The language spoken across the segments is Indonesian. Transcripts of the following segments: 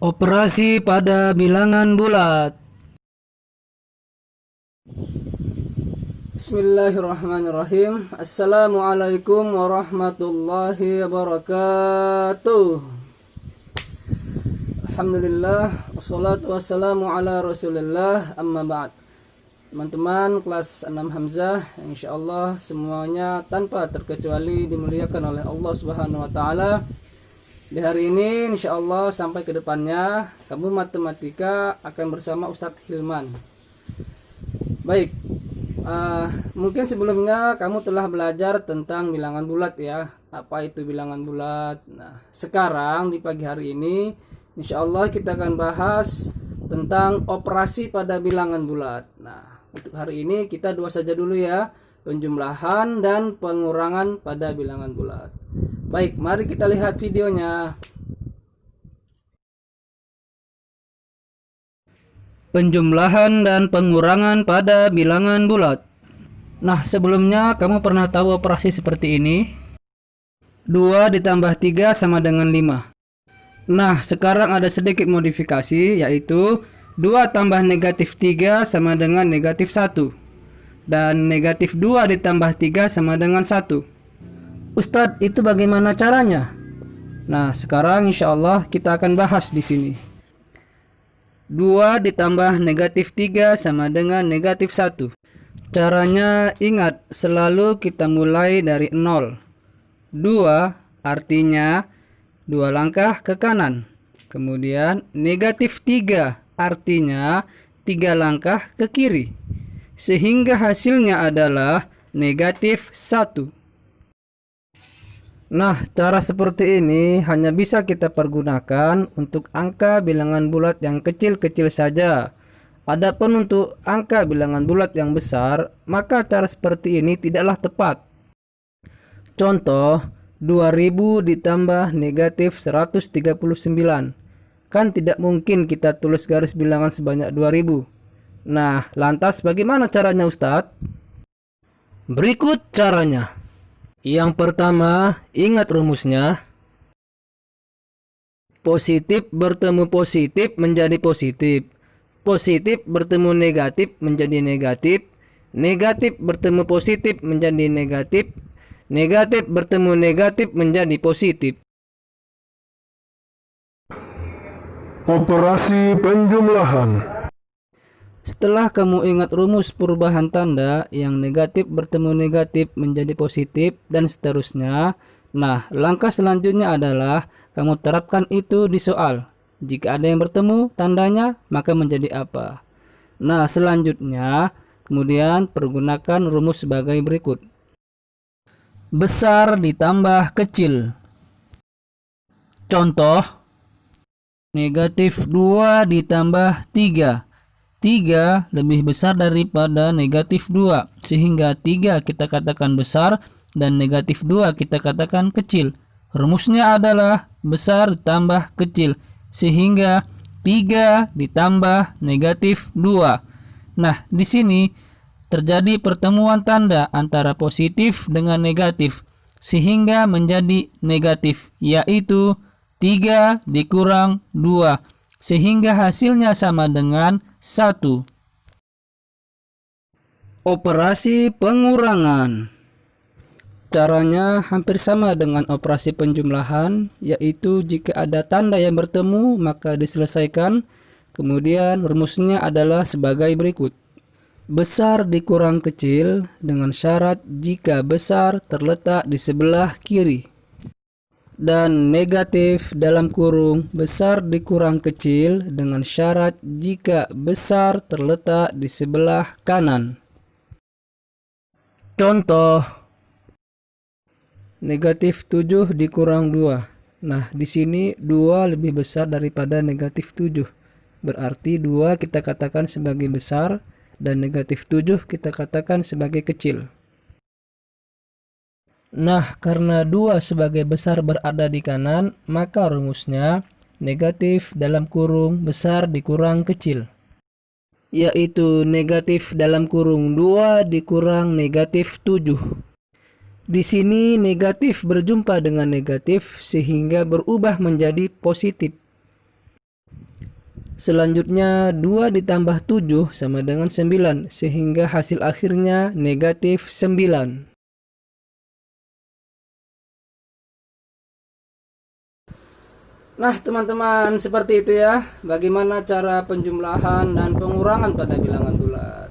Operasi pada bilangan bulat. Bismillahirrahmanirrahim. Assalamualaikum warahmatullahi wabarakatuh. Alhamdulillah, wassalatu wassalamu ala rasulillah, amma ba'd. Teman-teman kelas 6 Hamzah, insyaallah semuanya tanpa terkecuali dimuliakan oleh Allah Subhanahu wa taala. Di hari ini insyaallah sampai ke depannya kamu matematika akan bersama Ustadz Hilman. Baik, mungkin sebelumnya kamu telah belajar tentang bilangan bulat ya. Apa itu bilangan bulat? Nah, sekarang di pagi hari ini insyaallah kita akan bahas tentang operasi pada bilangan bulat. Nah, untuk hari ini kita dua saja dulu ya, penjumlahan dan pengurangan pada bilangan bulat. Baik, mari kita lihat videonya. Penjumlahan dan pengurangan pada bilangan bulat. Nah, sebelumnya kamu pernah tahu operasi seperti ini? 2 ditambah 3 sama dengan 5. Nah, sekarang ada sedikit modifikasi, yaitu 2 tambah negatif 3 sama dengan negatif 1. Dan negatif 2 ditambah 3 sama dengan 1. Ustadz, itu bagaimana caranya? Nah, sekarang insya Allah kita akan bahas di sini. 2 ditambah negatif 3 sama dengan negatif 1. Caranya ingat, selalu kita mulai dari 0. 2 artinya 2 langkah ke kanan. Kemudian negatif 3 artinya 3 langkah ke kiri. Sehingga hasilnya adalah negatif 1. Nah, cara seperti ini hanya bisa kita pergunakan untuk angka bilangan bulat yang kecil-kecil saja. Adapun untuk angka bilangan bulat yang besar, maka cara seperti ini tidaklah tepat. Contoh, 2000 ditambah negatif 139. Kan tidak mungkin kita tulis garis bilangan sebanyak 2000. Nah, lantas bagaimana caranya Ustadz? Berikut caranya. Yang pertama, ingat rumusnya. Positif bertemu positif menjadi positif. Positif bertemu negatif menjadi negatif. Negatif bertemu positif menjadi negatif. Negatif bertemu negatif menjadi positif. Operasi penjumlahan. Setelah kamu ingat rumus perubahan tanda yang negatif bertemu negatif menjadi positif dan seterusnya, nah langkah selanjutnya adalah kamu terapkan itu di soal. Jika ada yang bertemu tandanya, maka menjadi apa? Nah, selanjutnya kemudian pergunakan rumus sebagai berikut. Besar ditambah kecil. Contoh, negatif 2 ditambah 3. 3 lebih besar daripada negatif 2, sehingga 3 kita katakan besar dan negatif 2 kita katakan kecil. Rumusnya adalah besar ditambah kecil, sehingga 3 ditambah negatif 2. Nah, di sini terjadi pertemuan tanda antara positif dengan negatif, sehingga menjadi negatif, yaitu 3 dikurang 2, sehingga hasilnya sama dengan 1. Operasi pengurangan. Caranya hampir sama dengan operasi penjumlahan, yaitu jika ada tanda yang bertemu maka diselesaikan. Kemudian rumusnya adalah sebagai berikut. Besar dikurang kecil dengan syarat jika besar terletak di sebelah kiri. Dan negatif dalam kurung besar dikurang kecil dengan syarat jika besar terletak di sebelah kanan. Contoh, negatif 7 dikurang 2. Nah, di sini 2 lebih besar daripada negatif 7. Berarti 2 kita katakan sebagai besar dan negatif 7 kita katakan sebagai kecil. Nah, karena 2 sebagai besar berada di kanan, maka rumusnya negatif dalam kurung besar dikurang kecil, yaitu negatif dalam kurung 2 dikurang negatif 7. Di sini negatif berjumpa dengan negatif sehingga berubah menjadi positif. Selanjutnya 2 ditambah 7 sama dengan 9, sehingga hasil akhirnya negatif 9. Nah teman-teman, seperti itu ya bagaimana cara penjumlahan dan pengurangan pada bilangan bulat.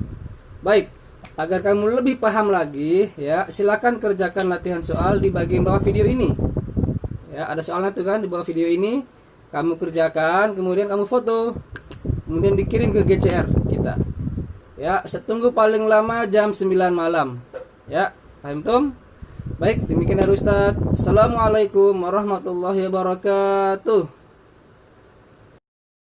Baik, agar kamu lebih paham lagi ya, silakan kerjakan latihan soal di bagian bawah video ini. Ya, ada soalnya tuh kan di bawah video ini. Kamu kerjakan, kemudian kamu foto, kemudian dikirim ke GCR kita. Ya, setunggu paling lama jam 9 malam. Ya, paham Tom? Baik, demikian dari Ustadz. Assalamualaikum warahmatullahi wabarakatuh.